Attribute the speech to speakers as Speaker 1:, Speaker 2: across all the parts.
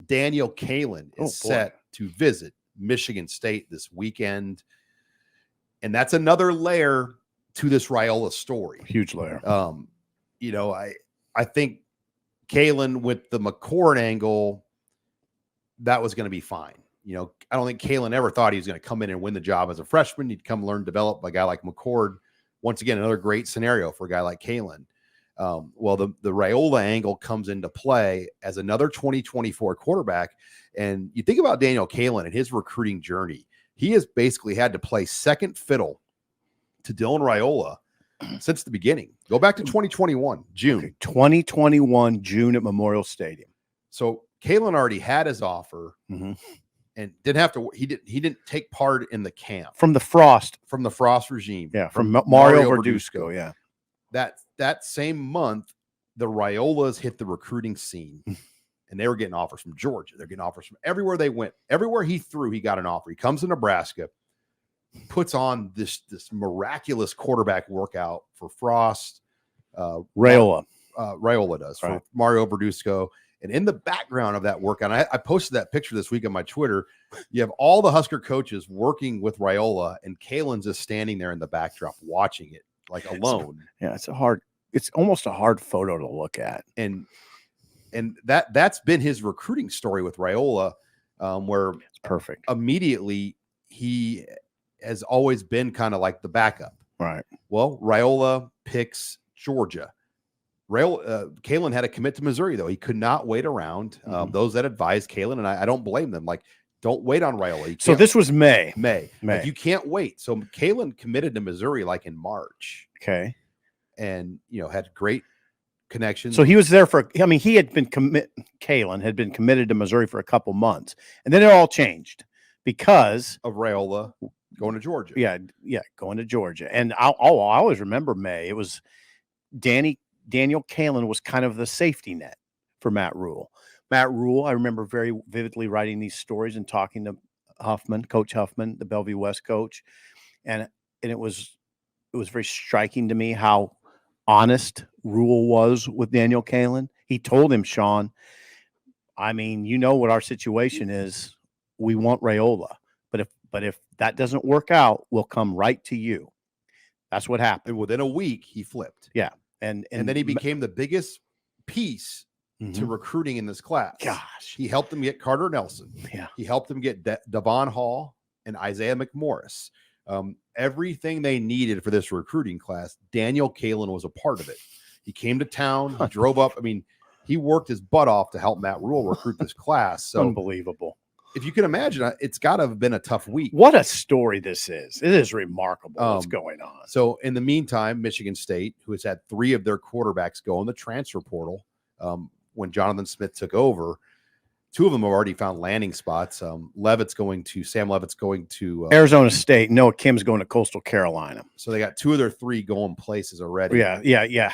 Speaker 1: Daniel Kaelin is set to visit Michigan State this weekend. And that's another layer to this Raiola story.
Speaker 2: Huge layer.
Speaker 1: You know, I think Kaelin with the McCord angle, that was going to be fine. You know, I don't think Kaelin ever thought he was going to come in and win the job as a freshman. He'd come learn, develop by a guy like McCord. Once again, another great scenario for a guy like Kaelin. Well, the Raiola angle comes into play as another 2024 quarterback. And you think about Daniel Kaelin and his recruiting journey. He has basically had to play second fiddle to Dylan Raiola since the beginning. Go back to 2021, June.
Speaker 2: Okay, 2021, June at Memorial Stadium.
Speaker 1: So Kaelin already had his offer and didn't have to. He didn't take part in the camp
Speaker 2: from the Frost
Speaker 1: regime.
Speaker 2: Yeah, from Mario Verduzco. Yeah,
Speaker 1: that same month, the Raiolas hit the recruiting scene, and they were getting offers from Georgia. They're getting offers from everywhere they went. Everywhere he threw, he got an offer. He comes to Nebraska, puts on this miraculous quarterback workout for Frost.
Speaker 2: Raiola
Speaker 1: does for Mario Verduzco. And in the background of that workout, I posted that picture this week on my Twitter. You have all the Husker coaches working with Raiola, and Kaelin's just standing there in the backdrop watching it, like alone.
Speaker 2: It's almost a hard photo to look at.
Speaker 1: And that's been his recruiting story with Raiola, where
Speaker 2: it's perfect.
Speaker 1: Immediately he has always been kind of like the backup.
Speaker 2: Right.
Speaker 1: Well, Raiola picks Georgia. Kaelin had to commit to Missouri, though. He could not wait around. Those that advised Kaelin, and I don't blame them, like, don't wait on Raiola.
Speaker 2: So this was May.
Speaker 1: Like, you can't wait. So Kaelin committed to Missouri like in March.
Speaker 2: Okay.
Speaker 1: And, you know, had great connections.
Speaker 2: So he was there Kaelin had been committed to Missouri for a couple months. And then it all changed because
Speaker 1: of Raiola going to Georgia.
Speaker 2: Yeah, going to Georgia. And I'll always remember May. It was Daniel Kaelin was kind of the safety net for Matt Rule. Matt Rule, I remember very vividly writing these stories and talking to Coach Huffman, the Bellevue West coach. And it was very striking to me how honest Rule was with Daniel Kaelin. He told him, Sean, I mean, you know what our situation is. We want Raiola. But if that doesn't work out, we'll come right to you. That's what happened.
Speaker 1: And within a week, he flipped.
Speaker 2: Yeah. And
Speaker 1: then he became the biggest piece to recruiting in this class.
Speaker 2: Gosh.
Speaker 1: He helped them get Carter Nelson.
Speaker 2: Yeah.
Speaker 1: He helped them get Devon Hall and Isaiah McMorris. Everything they needed for this recruiting class, Daniel Kaelin was a part of it. He came to town. He drove up. I mean, he worked his butt off to help Matt Rule recruit this class. So
Speaker 2: unbelievable.
Speaker 1: If you can imagine, it's got to have been a tough week.
Speaker 2: What a story this is. It is remarkable what's going on.
Speaker 1: So in the meantime, Michigan State, who has had 3 of their quarterbacks go in the transfer portal when Jonathan Smith took over, 2 of them have already found landing spots. Sam Levitt's going to
Speaker 2: Arizona State. Noah Kim's going to Coastal Carolina.
Speaker 1: So they got 2 of their 3 going places already.
Speaker 2: Yeah.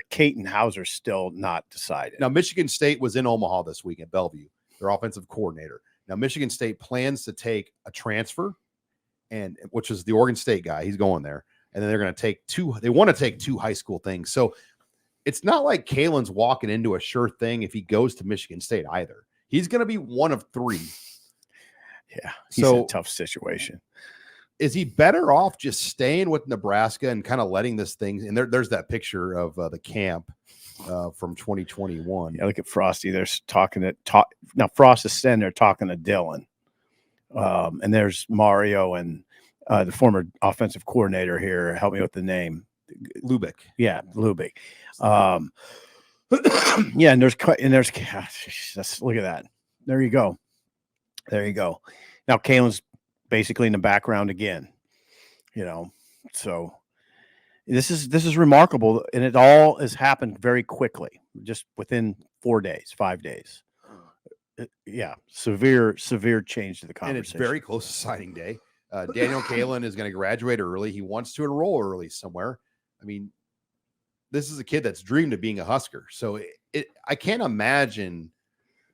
Speaker 2: Caton Hauser still not decided.
Speaker 1: Now, Michigan State was in Omaha this week at Bellevue, their offensive coordinator. Now, Michigan State plans to take a transfer, which is the Oregon State guy. He's going there. And then they're going to take 2. They want to take 2 high school things. So it's not like Kaelin's walking into a sure thing if he goes to Michigan State either. He's going to be one of 3.
Speaker 2: Yeah, he's in a tough situation.
Speaker 1: Is he better off just staying with Nebraska and kind of letting this thing? And there's that picture of the camp from 2021.
Speaker 2: Yeah, look at Frosty. There's now Frost is standing there talking to Dylan. And there's Mario and the former offensive coordinator here. Help me with the name.
Speaker 1: Lubick.
Speaker 2: Yeah, Lubick. Yeah, and there's gosh, look at that. There you go. Now Kaelin's basically in the background again, you know. So this is remarkable, and it all has happened very quickly, just within 4 days, 5 days. Yeah, severe change to the conversation.
Speaker 1: And it's very close to signing day. Daniel Kaelin is going to graduate early. He wants to enroll early somewhere. I mean, this is a kid that's dreamed of being a Husker. So I can't imagine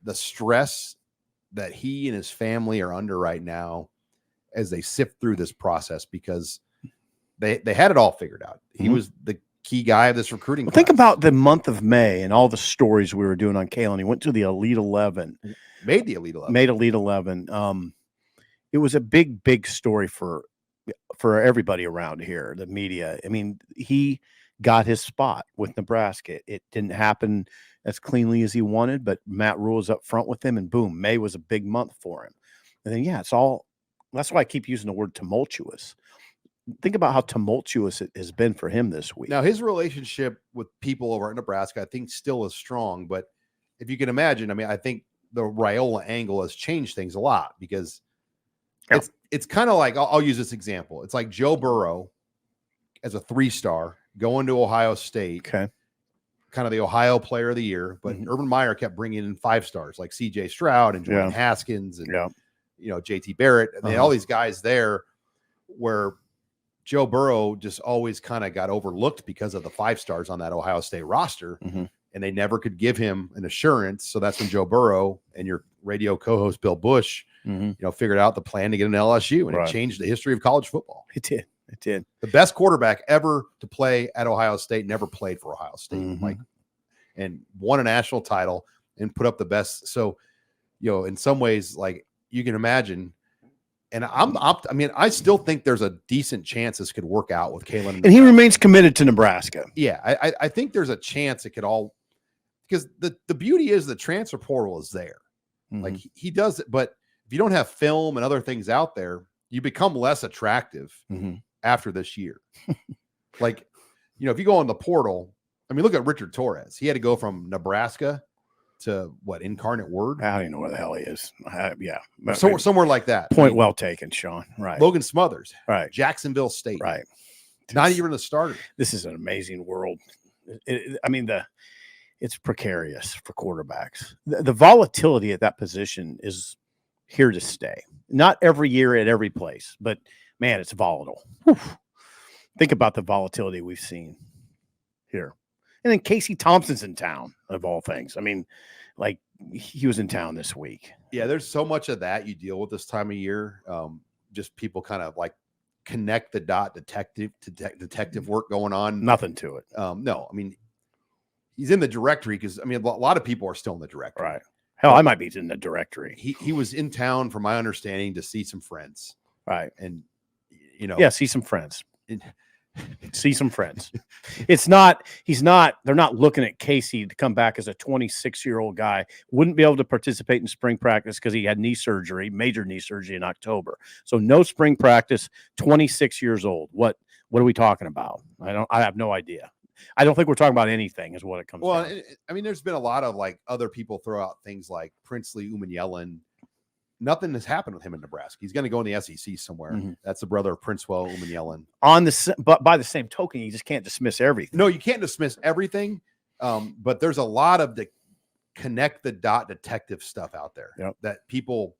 Speaker 1: the stress that he and his family are under right now as they sift through this process, because they had it all figured out. He was key guy of this recruiting
Speaker 2: Well, think
Speaker 1: class.
Speaker 2: about the month of May and all the stories we were doing on Kaelin. He went to the Elite 11.
Speaker 1: Made the Elite 11.
Speaker 2: Made Elite 11. It was a big story for everybody around here, the media. I mean, he got his spot with Nebraska. It didn't happen as cleanly as he wanted, but Matt Rule was up front with him, and boom, May was a big month for him. And then, yeah, that's why I keep using the word tumultuous. Think about how tumultuous it has been for him this week.
Speaker 1: Now, his relationship with people over at Nebraska, I think, still is strong. But if you can imagine, I mean, I think the Raiola angle has changed things a lot because it's kind of like, I'll use this example. It's like Joe Burrow as a 3-star going to Ohio State, kind of the Ohio Player of the Year. But Urban Meyer kept bringing in 5-stars like C.J. Stroud and Jordan Haskins and J.T. Barrett and all these guys there, where Joe Burrow just always kind of got overlooked because of the 5-stars on that Ohio State roster, and they never could give him an assurance. So that's when Joe Burrow and your radio co-host Bill Bush, figured out the plan to get an LSU, and it changed the history of college football.
Speaker 2: It did.
Speaker 1: The best quarterback ever to play at Ohio State never played for Ohio State, and won a national title and put up the best. So, in some ways, like you can imagine. And I still think there's a decent chance this could work out with Kaelin.
Speaker 2: And he remains committed to Nebraska.
Speaker 1: Yeah, I think there's a chance it could all, because the beauty is the transfer portal is there. Like he does it, but if you don't have film and other things out there, you become less attractive after this year. Like, if you go on the portal, I mean, look at Richard Torres. He had to go from Nebraska to Incarnate Word?
Speaker 2: I don't even know where the hell he is.
Speaker 1: Somewhere like that.
Speaker 2: Point well taken, Sean. Right.
Speaker 1: Logan Smothers.
Speaker 2: Right.
Speaker 1: Jacksonville State.
Speaker 2: Right.
Speaker 1: Not even a starter.
Speaker 2: This is an amazing world. It's precarious for quarterbacks. The volatility at that position is here to stay. Not every year at every place, but man, it's volatile. Whew. Think about the volatility we've seen here. And then Casey Thompson's in town, of all things. I mean, like, he was in town this week.
Speaker 1: Yeah, there's so much of that you deal with this time of year. Just people kind of like connect the dot detective work going on.
Speaker 2: Nothing to it.
Speaker 1: No, I mean, he's in the directory because, I mean, a lot of people are still in the directory.
Speaker 2: Right. Hell, I might be in the directory.
Speaker 1: He was in town, from my understanding, to see some friends.
Speaker 2: Right.
Speaker 1: And,
Speaker 2: see some friends. See some friends. They're not looking at Casey to come back as a 26-year-old guy. Wouldn't be able to participate in spring practice because he had major knee surgery in October. So no spring practice, 26 years old. What are we talking about? I have no idea. I don't think we're talking about anything is what it comes down to.
Speaker 1: I mean, there's been a lot of like other people throw out things like Princely Umanyalan. Nothing has happened with him in Nebraska. He's going to go in the SEC somewhere. That's the brother of Princewell Umanyalan.
Speaker 2: But by the same token, you just can't dismiss everything.
Speaker 1: No, you can't dismiss everything. But there's a lot of the connect the dot detective stuff out there that people,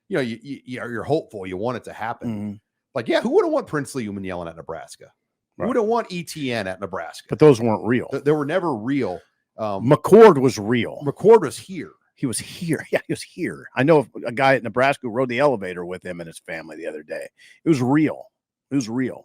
Speaker 1: you're hopeful. You want it to happen. Like, who wouldn't want Princely Umanyalan at Nebraska? Right. Who wouldn't want ETN at Nebraska?
Speaker 2: But those weren't real.
Speaker 1: They were never real.
Speaker 2: McCord was real.
Speaker 1: McCord was here.
Speaker 2: He was here. Yeah, he was here. I know a guy at Nebraska who rode the elevator with him and his family the other day. It was real. It was real.